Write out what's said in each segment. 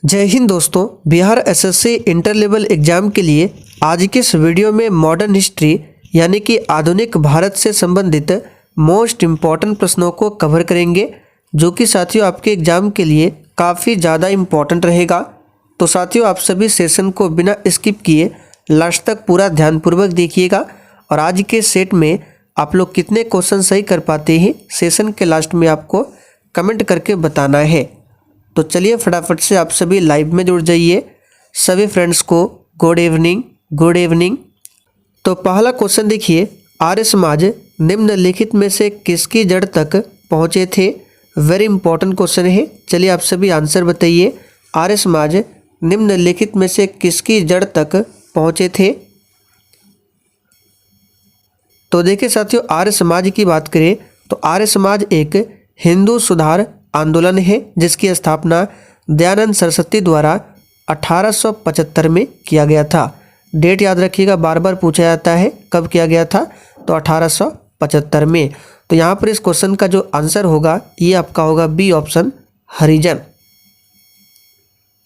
जय हिंद दोस्तों। Bihar SSC inter level exam के लिए आज के इस वीडियो में मॉडर्न हिस्ट्री यानी कि आधुनिक भारत से संबंधित मोस्ट इम्पॉर्टेंट प्रश्नों को कवर करेंगे, जो कि साथियों आपके एग्जाम के लिए काफ़ी ज़्यादा इम्पॉर्टेंट रहेगा। तो साथियों आप सभी सेशन को बिना स्किप किए लास्ट तक पूरा ध्यानपूर्वक देखिएगा और आज के सेट में आप लोग कितने क्वेश्चन सही कर पाते हैं सेशन के लास्ट में आपको कमेंट करके बताना है। तो चलिए फटाफट से आप सभी लाइव में जुड़ जाइए। सभी फ्रेंड्स को गुड इवनिंग। तो पहला क्वेश्चन देखिए, आर्य समाज निम्नलिखित में से किसकी जड़ तक पहुँचे थे। वेरी इंपॉर्टेंट क्वेश्चन है। चलिए आप सभी आंसर बताइए। आर्य समाज निम्नलिखित में से किसकी जड़ तक पहुँचे थे। तो देखिए साथियों, आर्य समाज की बात करें तो आर्य समाज एक हिंदू सुधार आंदोलन है जिसकी स्थापना दयानंद सरस्वती द्वारा 1875 में किया गया था। डेट याद रखिएगा, बार बार पूछा जाता है कब किया गया था, तो 1875 में। तो यहाँ पर इस क्वेश्चन का जो आंसर होगा ये आपका होगा बी ऑप्शन, हरिजन।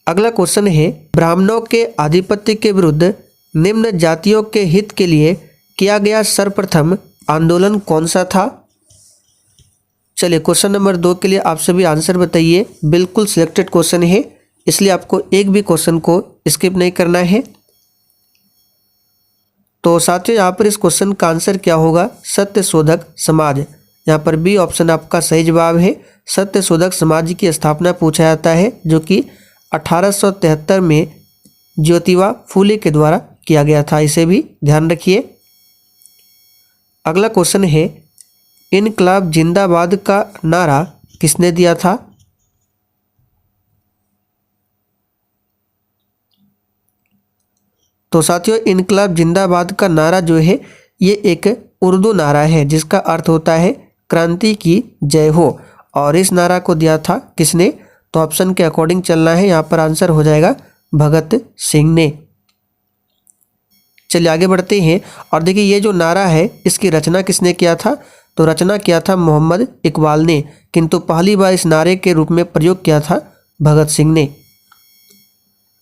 अगला क्वेश्चन है, ब्राह्मणों के आधिपत्य के विरुद्ध निम्न जातियों के हित के लिए किया गया सर्वप्रथम आंदोलन कौन सा था। चलिए क्वेश्चन नंबर 2 के लिए आप सभी आंसर बताइए। बिल्कुल सिलेक्टेड क्वेश्चन है, इसलिए आपको एक भी क्वेश्चन को स्किप नहीं करना है। तो साथियों यहाँ पर इस क्वेश्चन का आंसर क्या होगा, सत्यशोधक समाज। यहाँ पर बी ऑप्शन आपका सही जवाब है। सत्यशोधक समाज की स्थापना पूछा जाता है जो कि 1873 में ज्योतिबा फूले के द्वारा किया गया था, इसे भी ध्यान रखिए। अगला क्वेश्चन है, इनकलाब जिंदाबाद का नारा किसने दिया था। तो साथियों इनकलाब जिंदाबाद का नारा जो है ये एक उर्दू नारा है जिसका अर्थ होता है क्रांति की जय हो। और इस नारा को दिया था किसने, तो ऑप्शन के अकॉर्डिंग चलना है। यहाँ पर आंसर हो जाएगा भगत सिंह ने। चलिए आगे बढ़ते हैं और देखिए ये जो नारा है इसकी रचना किसने किया था, तो रचना किया था मोहम्मद इकबाल ने, किंतु पहली बार इस नारे के रूप में प्रयोग किया था भगत सिंह ने।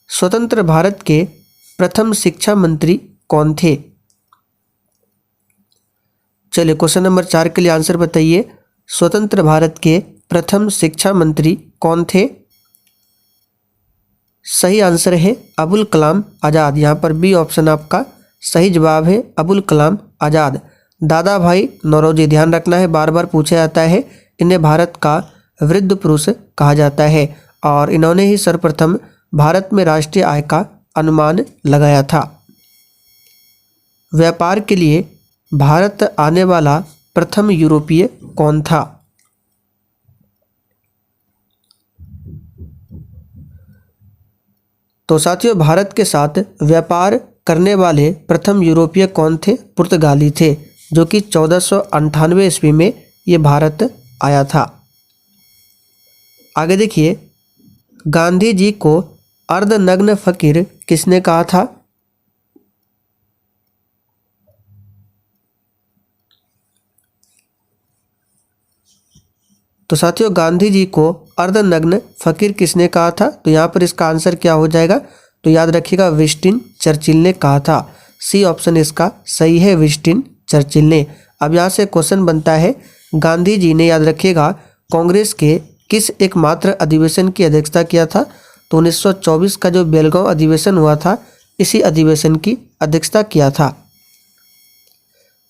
स्वतंत्र भारत के प्रथम शिक्षा मंत्री कौन थे। चलिए क्वेश्चन नंबर 4 के लिए आंसर बताइए। स्वतंत्र भारत के प्रथम शिक्षा मंत्री कौन थे। सही आंसर है अबुल कलाम आज़ाद। यहाँ पर बी ऑप्शन आपका सही जवाब है, अबुल कलाम आज़ाद। दादा भाई नौरोजी, ध्यान रखना है, बार बार पूछा जाता है। इन्हें भारत का वृद्ध पुरुष कहा जाता है और इन्होंने ही सर्वप्रथम भारत में राष्ट्रीय आय का अनुमान लगाया था। व्यापार के लिए भारत आने वाला प्रथम यूरोपीय कौन था। तो साथियों भारत के साथ व्यापार करने वाले प्रथम यूरोपीय कौन थे, पुर्तगाली थे, जो कि 1498 ईस्वी में ये भारत आया था। आगे देखिए, गांधी जी को अर्धनग्न फकीर किसने कहा था। तो साथियों गांधी जी को अर्धनग्न फकीर किसने कहा था, तो यहाँ पर इसका आंसर क्या हो जाएगा, तो याद रखिएगा विंस्टन चर्चिल ने कहा था। सी ऑप्शन इसका सही है, विंस्टन चर्चिल ने। अब यहाँ से क्वेश्चन बनता है, गांधी जी ने याद रखिएगा कांग्रेस के किस एकमात्र अधिवेशन की अध्यक्षता किया था, तो 1924 का जो बेलगांव अधिवेशन हुआ था इसी अधिवेशन की अध्यक्षता किया था।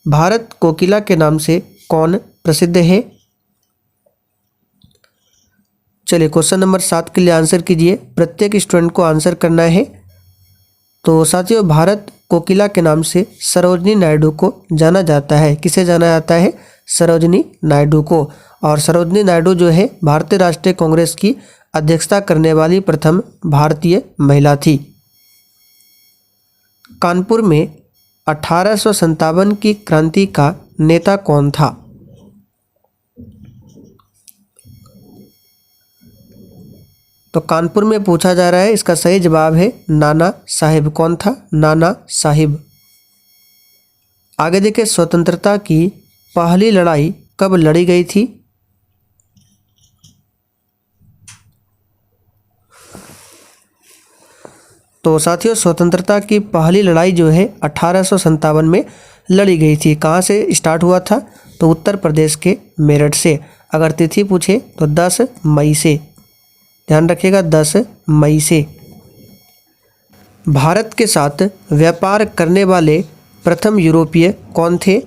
भारत कोकिला के नाम से कौन प्रसिद्ध है। चलिए क्वेश्चन नंबर 7 के लिए आंसर कीजिए। प्रत्येक स्टूडेंट को आंसर करना है। तो साथियों भारत कोकिला के नाम से सरोजिनी नायडू को जाना जाता है। किसे जाना जाता है, सरोजिनी नायडू को। और सरोजिनी नायडू जो है भारतीय राष्ट्रीय कांग्रेस की अध्यक्षता करने वाली प्रथम भारतीय महिला थी। कानपुर में 1857 की क्रांति का नेता कौन था। तो कानपुर में पूछा जा रहा है, इसका सही जवाब है नाना साहिब। कौन था, नाना साहिब। आगे देखिए, स्वतंत्रता की पहली लड़ाई कब लड़ी गई थी। तो तो साथियों स्वतंत्रता की पहली लड़ाई जो है 1857 में लड़ी गई थी। कहाँ से स्टार्ट हुआ था? तो उत्तर प्रदेश के मेरठ से। अगर तिथि पूछे तो 10 मई से, ध्यान रखिएगा 10 मई से। भारत के साथ व्यापार करने वाले प्रथम यूरोपीय कौन थे?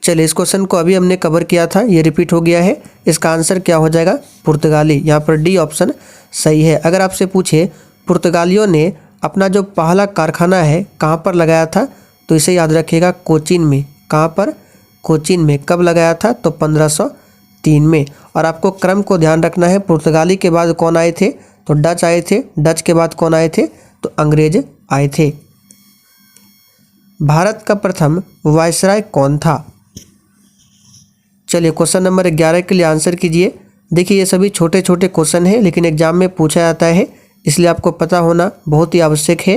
चलिए इस क्वेश्चन को अभी हमने कवर किया था, ये रिपीट हो गया है। इसका आंसर क्या हो जाएगा? पुर्तगाली। यहाँ पर डी ऑप्शन सही है। अगर आपसे पूछे पुर्तगालियों ने अपना जो पहला कारखाना है कहाँ पर लगाया था, तो इसे याद रखिएगा कोचीन में। कहाँ पर? कोचीन में। कब लगाया था? तो 1503 में। और आपको क्रम को ध्यान रखना है, पुर्तगाली के बाद कौन आए थे? तो डच आए थे। डच के बाद कौन आए थे? तो अंग्रेज आए थे। भारत का प्रथम वायसराय कौन था? चलिए क्वेश्चन नंबर 11 के लिए आंसर कीजिए। देखिए ये सभी छोटे छोटे क्वेश्चन हैं, लेकिन एग्जाम में पूछा जाता है, इसलिए आपको पता होना बहुत ही आवश्यक है।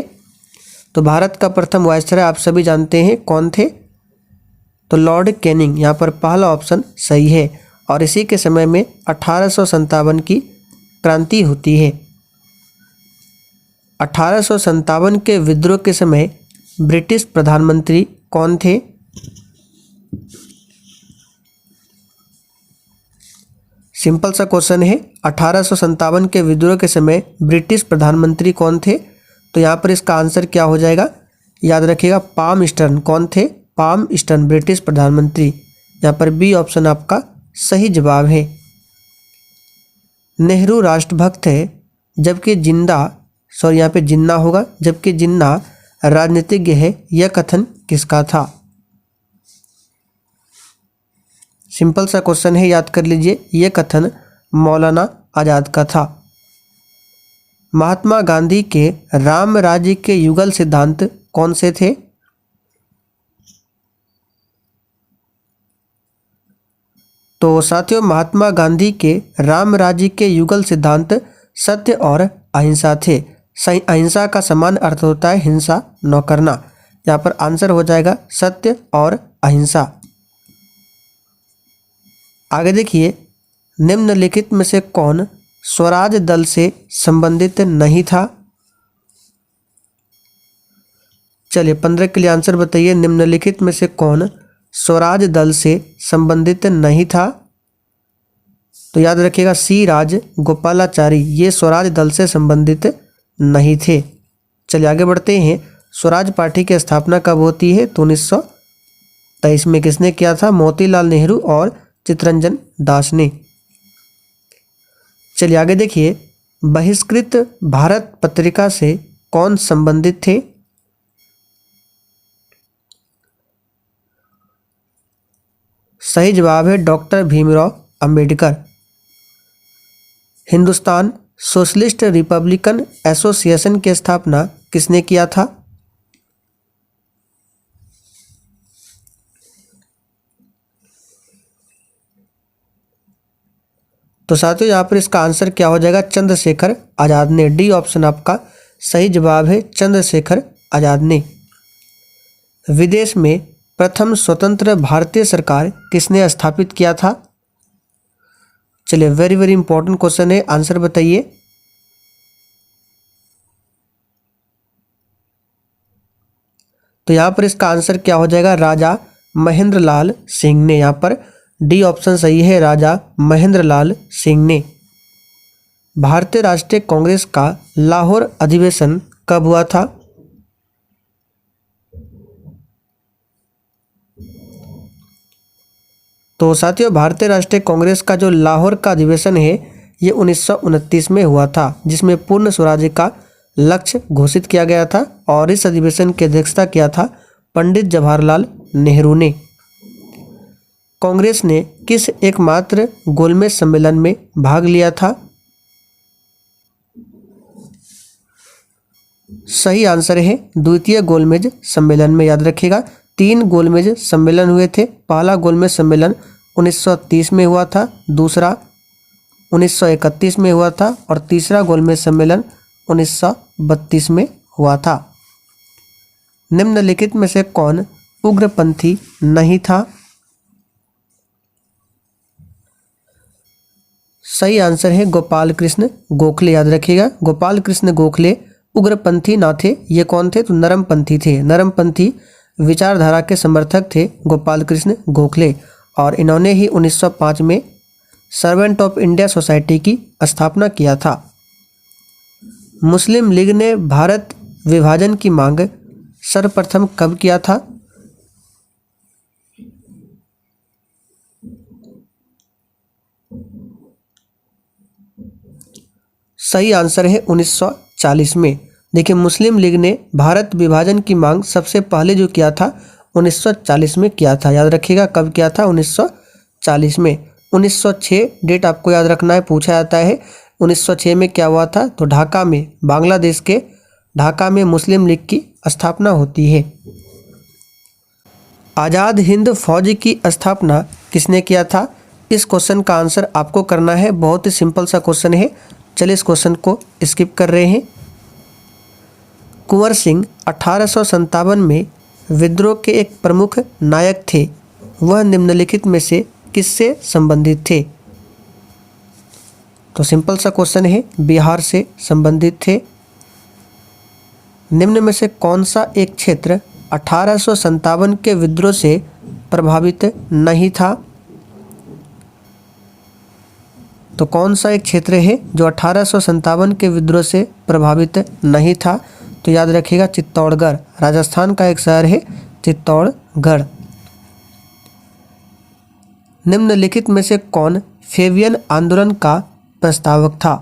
तो भारत का प्रथम वायसराय आप सभी जानते हैं कौन थे? तो लॉर्ड कैनिंग। यहाँ पर पहला ऑप्शन सही है। और इसी के समय में 1857 की क्रांति होती है। 1857 के विद्रोह के समय ब्रिटिश प्रधानमंत्री कौन थे? सिंपल सा क्वेश्चन है। 1857 के विद्रोह के समय ब्रिटिश प्रधानमंत्री कौन थे? तो यहाँ पर इसका आंसर क्या हो जाएगा? याद रखिएगा पाल्मस्टर्न। कौन थे? पाल्मस्टर्न ब्रिटिश प्रधानमंत्री। यहाँ पर बी ऑप्शन आपका सही जवाब है। नेहरू राष्ट्रभक्त है जबकि यहाँ पे जिन्ना होगा, जबकि जिन्ना राजनीतिज्ञ है, यह कथन किसका था? सिंपल सा क्वेश्चन है, याद कर लीजिए। यह कथन मौलाना आजाद का था। महात्मा गांधी के राम राज्य के युगल सिद्धांत कौन से थे? तो साथियों महात्मा गांधी के राम राज्य के युगल सिद्धांत सत्य और अहिंसा थे। अहिंसा का समान अर्थ होता है हिंसा न करना। यहाँ पर आंसर हो जाएगा सत्य और अहिंसा। आगे देखिए, निम्नलिखित में से कौन स्वराज दल से संबंधित नहीं था? चलिए 15 के लिए आंसर बताइए। निम्नलिखित में से कौन स्वराज दल से संबंधित नहीं था? तो याद रखिएगा सी राज गोपालाचारी, ये स्वराज दल से संबंधित नहीं थे। चलिए आगे बढ़ते हैं। स्वराज पार्टी की स्थापना कब होती है? तो 1923 में। किसने किया था? मोतीलाल नेहरू और चित्तरंजन दास ने। चलिए आगे देखिए, बहिष्कृत भारत पत्रिका से कौन संबंधित थे? सही जवाब है doctor Bhimrao Ambedkar. Hindustan socialist Republican association की स्थापना किसने किया था? तो साथियों यहाँ पर इसका आंसर क्या हो जाएगा? चंद्रशेखर आजाद ने। डी ऑप्शन आपका सही जवाब है, चंद्रशेखर आजाद ने। विदेश में प्रथम स्वतंत्र भारतीय सरकार किसने स्थापित किया था? चलिए वेरी वेरी इंपॉर्टेंट क्वेश्चन है, आंसर बताइए। तो यहाँ पर इसका आंसर क्या हो जाएगा? राजा महेंद्र लाल सिंह ने। यहाँ पर डी ऑप्शन सही है, राजा महेंद्र लाल सिंह ने। भारतीय राष्ट्रीय कांग्रेस का लाहौर अधिवेशन कब हुआ था? तो साथियों भारतीय राष्ट्रीय कांग्रेस का जो लाहौर का अधिवेशन है ये 1929 में हुआ था, जिसमें पूर्ण स्वराज्य का लक्ष्य घोषित किया गया था। और इस अधिवेशन की अध्यक्षता किया था पंडित जवाहरलाल नेहरू ने। कांग्रेस ने किस एकमात्र गोलमेज सम्मेलन में भाग लिया था? सही आंसर है द्वितीय गोलमेज सम्मेलन में। याद रखिएगा 3 गोलमेज सम्मेलन हुए थे। पहला गोलमेज सम्मेलन 1930 में हुआ था, दूसरा 1931 में हुआ था और तीसरा गोलमेज सम्मेलन 1932 में हुआ था। निम्नलिखित में से कौन उग्रपंथी नहीं था? सही आंसर है गोपाल कृष्ण गोखले। याद रखिएगा गोपाल कृष्ण गोखले उग्रपंथी ना थे। ये कौन थे? तो नरमपंथी थे। नरमपंथी विचारधारा के समर्थक थे गोपाल कृष्ण गोखले, और इन्होंने ही 1905 में सर्वेंट ऑफ इंडिया सोसाइटी की स्थापना किया था। मुस्लिम लीग ने भारत विभाजन की मांग सर्वप्रथम कब किया था? सही आंसर है 1940 में। देखिए, मुस्लिम लीग ने भारत विभाजन की मांग सबसे पहले जो किया था 1940 में किया था। याद रखिएगा कब किया था? 1940 में। 1906 डेट आपको याद रखना है, पूछा जाता है 1906 में क्या हुआ था? तो ढाका में, बांग्लादेश के ढाका में मुस्लिम लीग की स्थापना होती है। आज़ाद हिंद फौज की स्थापना किसने किया था? इस क्वेश्चन का आंसर आपको करना है, बहुत ही सिंपल सा क्वेश्चन है। चलिए इस क्वेश्चन को स्किप कर रहे हैं। कुंवर सिंह 1857 में विद्रोह के एक प्रमुख नायक थे। वह निम्नलिखित में से किससे संबंधित थे? तो सिंपल सा क्वेश्चन है, बिहार से संबंधित थे। निम्न में से कौन सा एक क्षेत्र 1857 के विद्रोह से प्रभावित नहीं था? तो कौन सा एक क्षेत्र है जो 1857 के विद्रोह से प्रभावित नहीं था? तो याद रखिएगा चित्तौड़गढ़, राजस्थान का एक शहर है चित्तौड़गढ़। निम्नलिखित में से कौन फेबियन आंदोलन का प्रस्तावक था?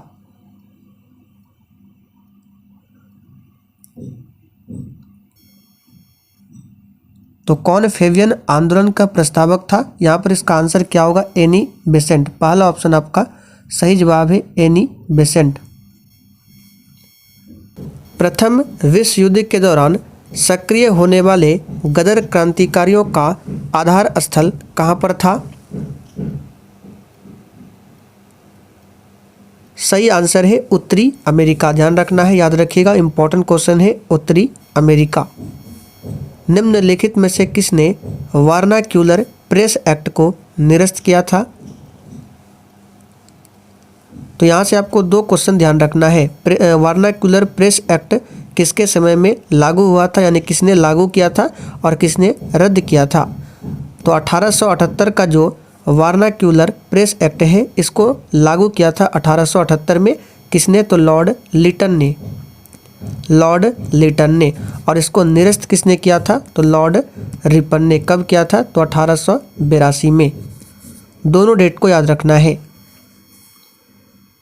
तो कौन फेबियन आंदोलन का प्रस्तावक था? यहाँ पर इसका आंसर क्या होगा? Annie Besant. पहला ऑप्शन आपका सही जवाब है, एनी बेसेंट। प्रथम विश्व युद्ध के दौरान सक्रिय होने वाले गदर क्रांतिकारियों का आधार स्थल कहाँ पर था? सही आंसर है उत्तरी अमेरिका। ध्यान रखना है, याद रखिएगा, इंपॉर्टेंट क्वेश्चन है, उत्तरी अमेरिका। निम्नलिखित में से किसने वर्नाक्यूलर प्रेस एक्ट को निरस्त किया था? तो यहाँ से आपको दो क्वेश्चन ध्यान रखना है। वर्नाक्यूलर प्रेस एक्ट किसके समय में लागू हुआ था, यानी किसने लागू किया था और किसने रद्द किया था? तो 1878 का जो वर्नाक्यूलर प्रेस एक्ट है, इसको लागू किया था 1878 में। किसने? तो लॉर्ड लिटन ने। लॉर्ड लिटन ने। और इसको निरस्त किसने किया था? तो लॉर्ड रिपन ने। कब किया था? तो 1882 में। दोनों डेट को याद रखना है।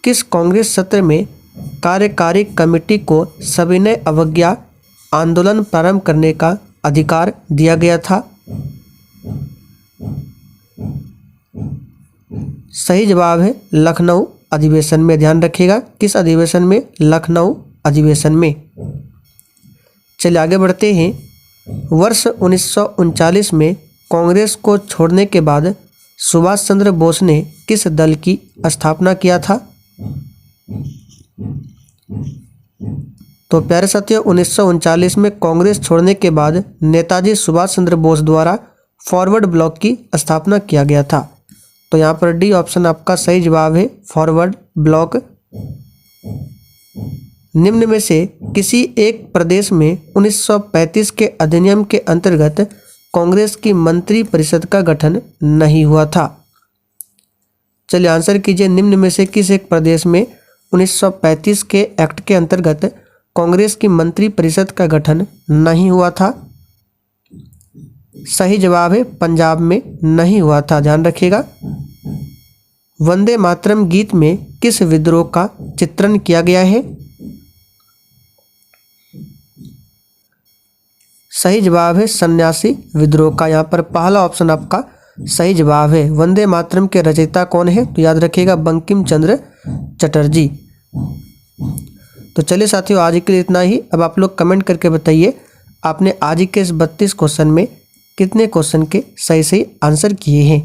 किस कांग्रेस सत्र में कार्यकारी कमेटी को सविनय अवज्ञा आंदोलन प्रारंभ करने का अधिकार दिया गया था? सही जवाब है लखनऊ अधिवेशन में। ध्यान रखिएगा, किस अधिवेशन में? लखनऊ अधिवेशन में। चलिए आगे बढ़ते हैं। वर्ष 1939 में कांग्रेस को छोड़ने के बाद सुभाष चंद्र बोस ने किस दल की स्थापना किया था? तो प्यारे साथियों, 1939 में कांग्रेस छोड़ने के बाद नेताजी सुभाष चंद्र बोस द्वारा फॉरवर्ड ब्लॉक की स्थापना किया गया था। तो यहाँ पर डी ऑप्शन आपका सही जवाब है, फॉरवर्ड ब्लॉक। निम्न में से किसी एक प्रदेश में 1935 के अधिनियम के अंतर्गत कांग्रेस की मंत्री परिषद का गठन नहीं हुआ था? चलिए आंसर कीजिए, निम्न में से किस एक प्रदेश में 1935 के एक्ट के अंतर्गत कांग्रेस की मंत्री परिषद का गठन नहीं हुआ था? सही जवाब है पंजाब में नहीं हुआ था। ध्यान रखिएगा। वंदे मातरम गीत में किस विद्रोह का चित्रण किया गया है? सही जवाब है सन्यासी विद्रोह का। यहाँ पर पहला ऑप्शन आपका सही जवाब है। वंदे मातरम के रचयिता कौन है? तो याद रखिएगा बंकिम चंद्र चटर्जी। तो चलिए साथियों, आज के लिए इतना ही। अब आप लोग कमेंट करके बताइए आपने आज के इस 32 क्वेश्चन में कितने क्वेश्चन के सही सही आंसर किए हैं।